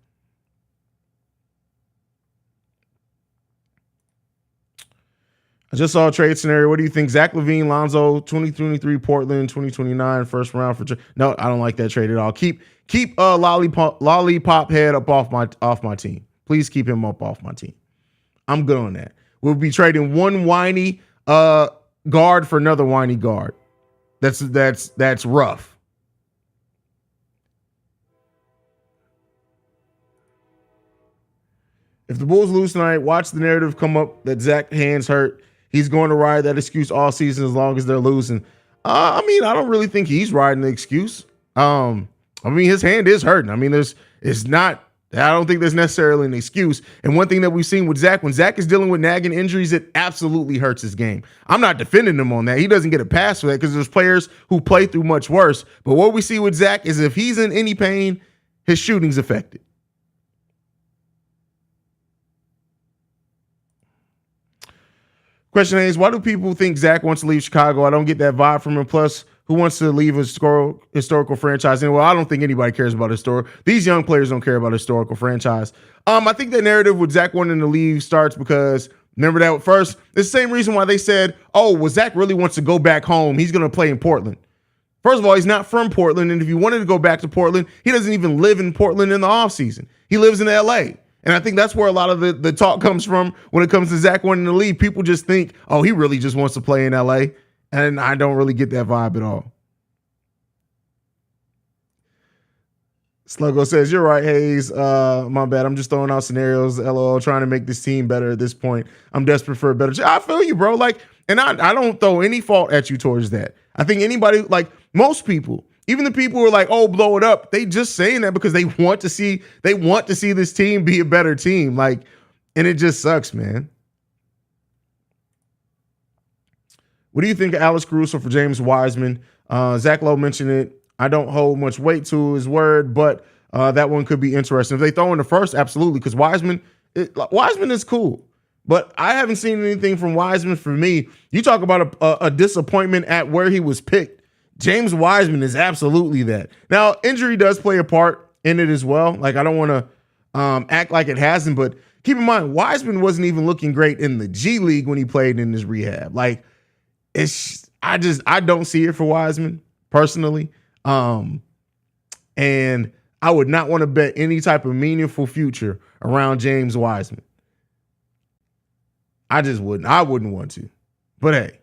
I just saw a trade scenario. What do you think? Zach LaVine, Lonzo, 2023 Portland, 2029 first round for no, I don't like that trade at all. Keep lollipop head up off my team. Please keep him up off my team. I'm good on that. We'll be trading one whiny guard for another whiny guard. That's rough. If the Bulls lose tonight, watch the narrative come up that Zach hands hurt. He's going to ride that excuse all season as long as they're losing. I mean, I don't really think he's riding the excuse. I mean, his hand is hurting. I mean, I don't think there's necessarily an excuse. And one thing that we've seen with Zach, when Zach is dealing with nagging injuries, it absolutely hurts his game. I'm not defending him on that. He doesn't get a pass for that because there's players who play through much worse. But what we see with Zach is if he's in any pain, his shooting's affected. Question is, why do people think Zach wants to leave Chicago? I don't get that vibe from him. Plus, who wants to leave a historical franchise? And well, I don't think anybody cares about historical. These young players don't care about historical franchise. I think that narrative with Zach wanting to leave starts because remember that first. It's the same reason why they said, "Oh, well, Zach really wants to go back home. He's going to play in Portland." First of all, he's not from Portland, and if he wanted to go back to Portland, he doesn't even live in Portland in the offseason. He lives in LA. And I think that's where a lot of the talk comes from when it comes to Zach wanting to leave. People just think, oh, he really just wants to play in LA. And I don't really get that vibe at all. Sluggo says, you're right, Haize. My bad. I'm just throwing out scenarios, LOL, trying to make this team better at this point. I'm desperate for a better. I feel you, bro. Like, and I don't throw any fault at you towards that. I think anybody, like most people, even the people who are like, oh, blow it up, they just saying that because they want to see this team be a better team. Like, and it just sucks, man. What do you think of Alex Caruso for James Wiseman? Zach Lowe mentioned it. I don't hold much weight to his word, but that one could be interesting. If they throw in the first, absolutely, because Wiseman is cool. But I haven't seen anything from Wiseman for me. You talk about a disappointment at where he was picked. James Wiseman is absolutely that. Now, injury does play a part in it as well. Like, I don't want to act like it hasn't, but keep in mind, Wiseman wasn't even looking great in the G League when he played in his rehab. Like, I don't see it for Wiseman personally. And I would not want to bet any type of meaningful future around James Wiseman. I wouldn't want to. But hey.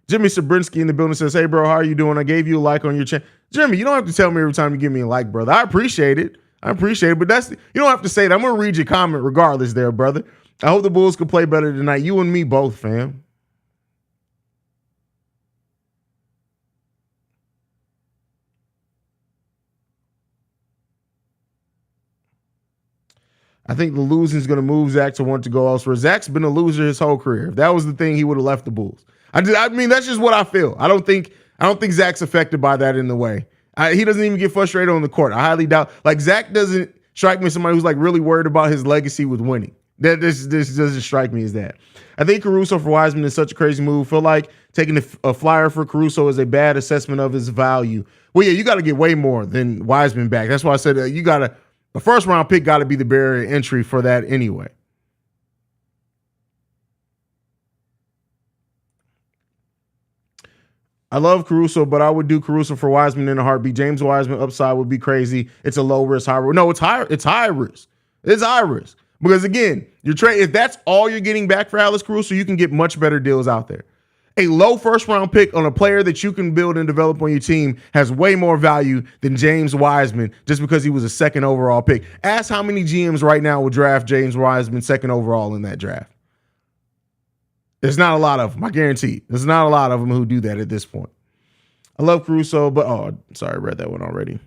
Jimmy Sabrinsky in the building says, hey, bro, how are you doing? I gave you a like on your channel. Jimmy, you don't have to tell me every time you give me a like, brother. I appreciate it. But you don't have to say that. I'm going to read your comment regardless there, brother. I hope the Bulls can play better tonight. You and me both, fam. I think the losing is going to move Zach to want to go elsewhere. Zach's been a loser his whole career. If that was the thing, he would have left the Bulls. I mean, that's just what I feel. I don't think Zach's affected by that in the way. He doesn't even get frustrated on the court. I highly doubt. Like, Zach doesn't strike me as somebody who's like really worried about his legacy with winning. This doesn't strike me as that. I think Caruso for Wiseman is such a crazy move. Feel like taking a flyer for Caruso is a bad assessment of his value. Well, yeah, you got to get way more than Wiseman back. That's why I said a first round pick got to be the barrier to entry for that anyway. I love Caruso, but I would do Caruso for Wiseman in a heartbeat. James Wiseman upside would be crazy. It's a low risk, high risk. No, it's high risk. It's high risk. Because again, if that's all you're getting back for Alex Caruso, you can get much better deals out there. A low first round pick on a player that you can build and develop on your team has way more value than James Wiseman just because he was a second overall pick. Ask how many GMs right now would draft James Wiseman second overall in that draft. There's not a lot of them, I guarantee. There's not a lot of them who do that at this point. I love Caruso, but I read that one already.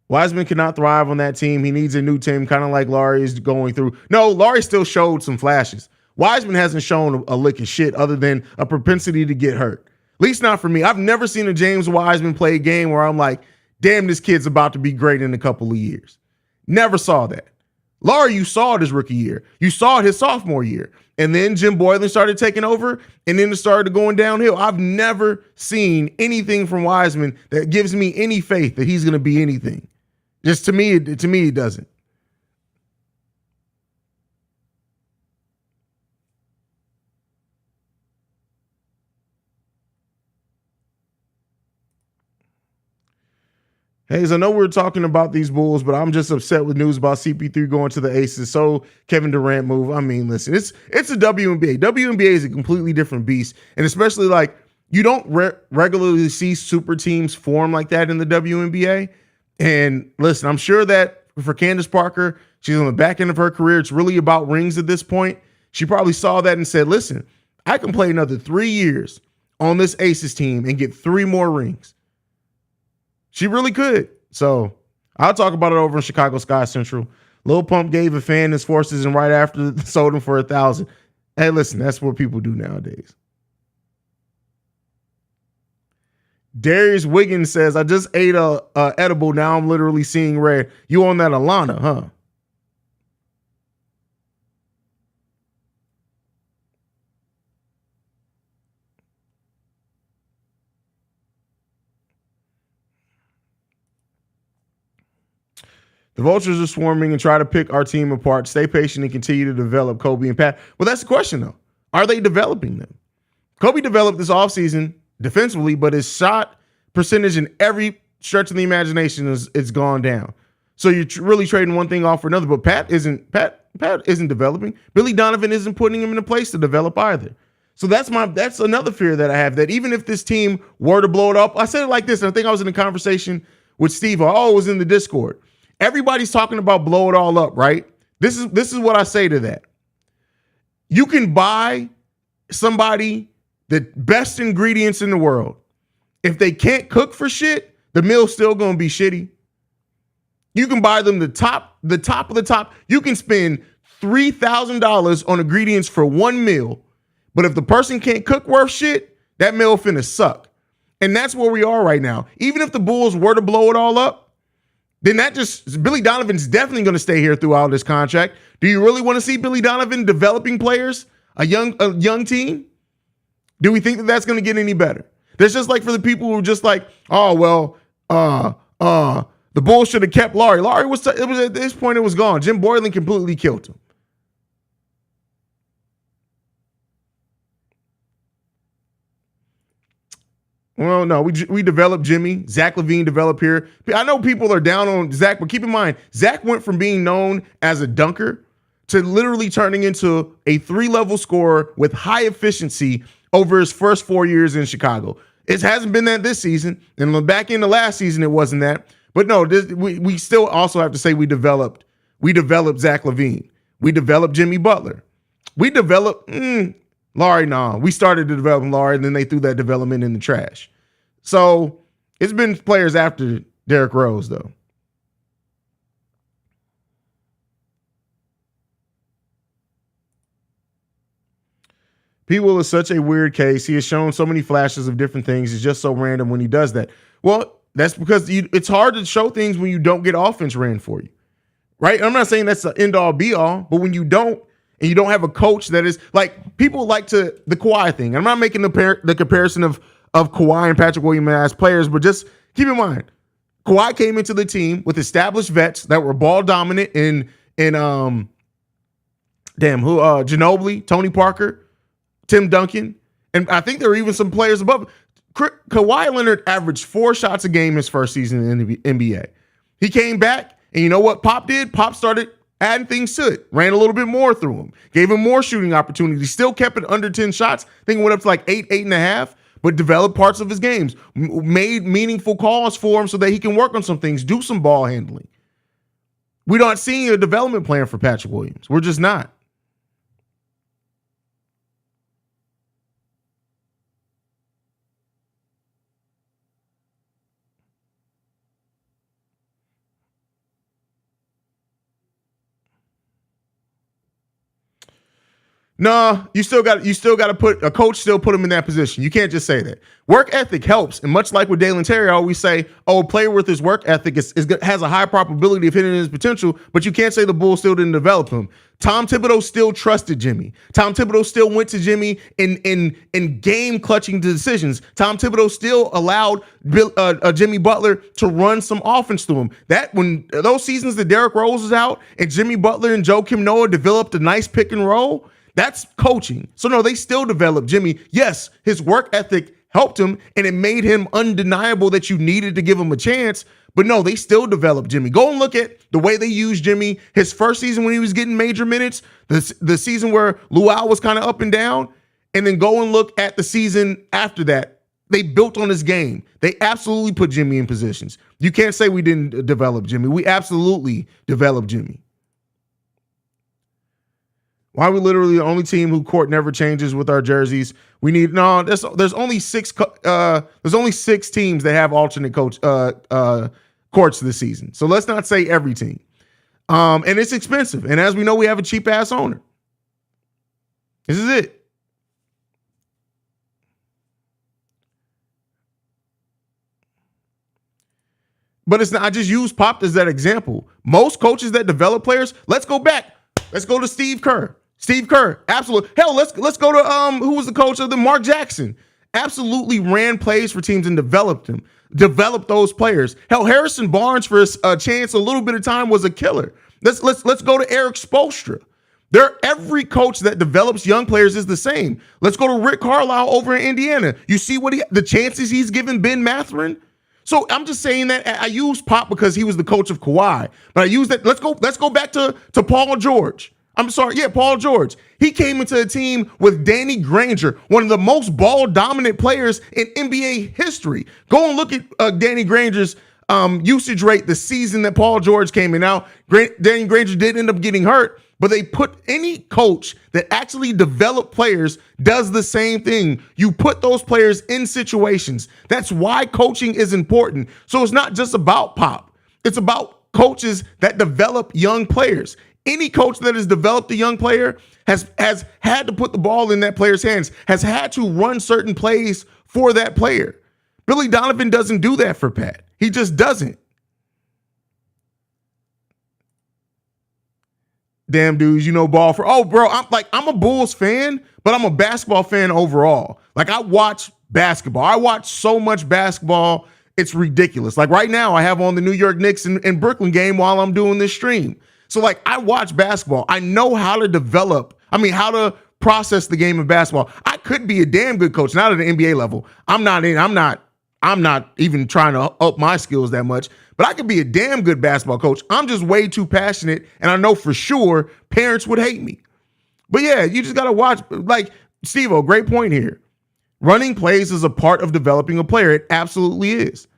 Wiseman cannot thrive on that team. He needs a new team, kind of like Laurie is going through. No, Laurie still showed some flashes. Wiseman hasn't shown a lick of shit other than a propensity to get hurt. At least not for me. I've never seen a James Wiseman play a game where I'm like, damn, this kid's about to be great in a couple of years. Never saw that. Laurie, you saw it his rookie year. You saw it his sophomore year. And then Jim Boylan started taking over, and then it started going downhill. I've never seen anything from Wiseman that gives me any faith that he's going to be anything. Just to me, it doesn't. Haize, I know we're talking about these Bulls, but I'm just upset with news about CP3 going to the Aces. So Kevin Durant move. I mean, listen, it's a WNBA. WNBA is a completely different beast, and especially like you don't regularly see super teams form like that in the WNBA. And listen, I'm sure that for Candace Parker, she's on the back end of her career. It's really about rings at this point. She probably saw that and said, "Listen, I can play another 3 years on this Aces team and get 3 more rings." She really could. So I'll talk about it over in Chicago Sky Central. Lil Pump gave a fan his forces and right after sold him for $1,000. Hey, listen, that's what people do nowadays. Darius Wiggins says, I just ate a edible. Now I'm literally seeing red. You on that Alana, huh? The vultures are swarming and try to pick our team apart. Stay patient and continue to develop Kobe and Pat. Well, that's the question, though. Are they developing them? Kobe developed this offseason defensively, but his shot percentage in every stretch of the imagination is gone down. So you're really trading one thing off for another. But Pat isn't developing. Billy Donovan isn't putting him in a place to develop either. So that's another fear that I have, that even if this team were to blow it up, I said it like this, and I think I was in a conversation with Steve. It was in the Discord. Everybody's talking about blow it all up, right? This is what I say to that. You can buy somebody the best ingredients in the world. If they can't cook for shit, the meal's still going to be shitty. You can buy them the top of the top. You can spend $3,000 on ingredients for one meal, but if the person can't cook worth shit, that meal finna suck. And that's where we are right now. Even if the Bulls were to blow it all up, then Billy Donovan's definitely going to stay here throughout this contract. Do you really want to see Billy Donovan developing players, a young team? Do we think that that's going to get any better? That's just like for the people who are just like, the Bulls should have kept Laurie. Laurie was at this point, it was gone. Jim Boylan completely killed him. Well, no, we developed Jimmy. Zach LaVine developed here. I know people are down on Zach, but keep in mind, Zach went from being known as a dunker to literally turning into a 3-level scorer with high efficiency over his first 4 years in Chicago. It hasn't been that this season, and on the back end of last season, it wasn't that. But no, we still also have to say we developed Zach LaVine. We developed Jimmy Butler. We developed Laurie. Nah, we started to develop Laurie, and then they threw that development in the trash. So it's been players after Derrick Rose, though. P. Will is such a weird case. He has shown so many flashes of different things. It's just so random when he does that. Well, that's because it's hard to show things when you don't get offense ran for you, right? I'm not saying that's the end all be all, but when you don't, and you don't have a coach that is like, people like the Kawhi thing. I'm not making the comparison of Kawhi and Patrick Williams as players, but just keep in mind, Kawhi came into the team with established vets that were ball dominant in Ginobili, Tony Parker, Tim Duncan, and I think there were even some players above. Kawhi Leonard averaged 4 shots a game his first season in the NBA. He came back, and you know what Pop did? Pop started adding things to it, ran a little bit more through him, gave him more shooting opportunities, still kept it under 10 shots. I think it went up to like 8.5, but developed parts of his games, made meaningful calls for him so that he can work on some things, do some ball handling. We're not seeing a development plan for Patrick Williams. We're just not. No, you still got to put a coach, still put him in that position. You can't just say that. Work ethic helps. And much like with Dalen Terry, I always say, a player with his work ethic has a high probability of hitting his potential, but you can't say the Bulls still didn't develop him. Tom Thibodeau still trusted Jimmy. Tom Thibodeau still went to Jimmy in game clutching decisions. Tom Thibodeau still allowed Jimmy Butler to run some offense through him. That when those seasons that Derrick Rose was out and Jimmy Butler and Joakim Noah developed a nice pick and roll, that's coaching. So no, they still developed Jimmy. Yes, his work ethic helped him and it made him undeniable that you needed to give him a chance. But no, they still developed Jimmy. Go and look at the way they used Jimmy his first season when he was getting major minutes, the season where Luau was kind of up and down, and then go and look at the season after that. They built on his game. They absolutely put Jimmy in positions. You can't say we didn't develop Jimmy. We absolutely developed Jimmy. Why are we literally the only team who court never changes with our jerseys? There's only six teams that have alternate courts this season. So let's not say every team. And it's expensive. And as we know, we have a cheap ass owner. This is it. But it's not, I just use Pop as that example. Most coaches that develop players, let's go back. Let's go to Steve Kerr. Steve Kerr, absolutely. Hell, let's go to who was the coach of the Mark Jackson? Absolutely ran plays for teams and developed them. Developed those players. Hell, Harrison Barnes for a chance, a little bit of time was a killer. Let's go to Eric Spoelstra. Every coach that develops young players is the same. Let's go to Rick Carlisle over in Indiana. You see the chances he's given Ben Mathurin. So I'm just saying that I use Pop because he was the coach of Kawhi, but I use that. Let's go back to Paul George. I'm sorry. Yeah, Paul George. He came into a team with Danny Granger, one of the most ball dominant players in NBA history. Go and look at Danny Granger's usage rate the season that Paul George came in. Now, Danny Granger did end up getting hurt, but they put any coach that actually developed players does the same thing. You put those players in situations. That's why coaching is important. So it's not just about Pop. It's about coaches that develop young players. Any coach that has developed a young player has had to put the ball in that player's hands, has had to run certain plays for that player. Billy Donovan doesn't do that for Pat. He just doesn't. Damn dudes, ball for. Oh, bro, I'm a Bulls fan, but I'm a basketball fan overall. Like, I watch basketball. I watch so much basketball. It's ridiculous. Like right now, I have on the New York Knicks and Brooklyn game while I'm doing this stream. So like, I watch basketball. I know how to process the game of basketball. I could be a damn good coach, not at the NBA level. I'm not even trying to up my skills that much, but I could be a damn good basketball coach. I'm just way too passionate, and I know for sure parents would hate me. But yeah, you just got to watch. Like, Steve-O, great point here. Running plays is a part of developing a player. It absolutely is.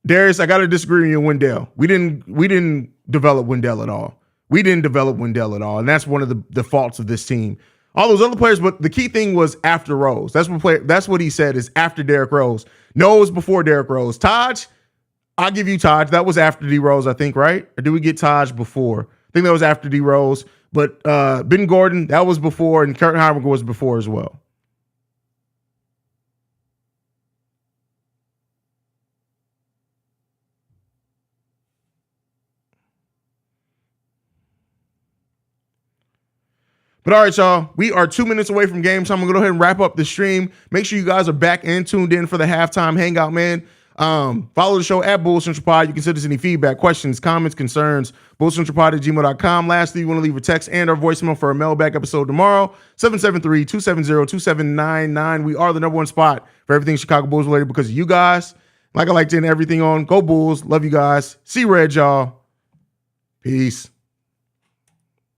Darius, I got to disagree with you on Wendell. We didn't develop Wendell at all. And that's one of the faults of this team. All those other players, but the key thing was after Rose. That's what he said is after Derrick Rose. No, it was before Derrick Rose. Taj, I'll give you Taj. That was after D Rose, I think, right? Or did we get Taj before? I think that was after D Rose. But Ben Gordon, that was before, and Kurt Heimerger was before as well. But all right, y'all, we are 2 minutes away from game time. I'm going to go ahead and wrap up the stream. Make sure you guys are back and tuned in for the halftime hangout, man. Follow the show at Bulls Central Pod. You can send us any feedback, questions, comments, concerns, bullscentralpod@gmail.com. Lastly, you want to leave a text and our voicemail for a mailback episode tomorrow, 773-270-2799. We are the number one spot for everything Chicago Bulls related because of you guys. Like I like to end everything on Go Bulls. Love you guys. See red, y'all. Peace.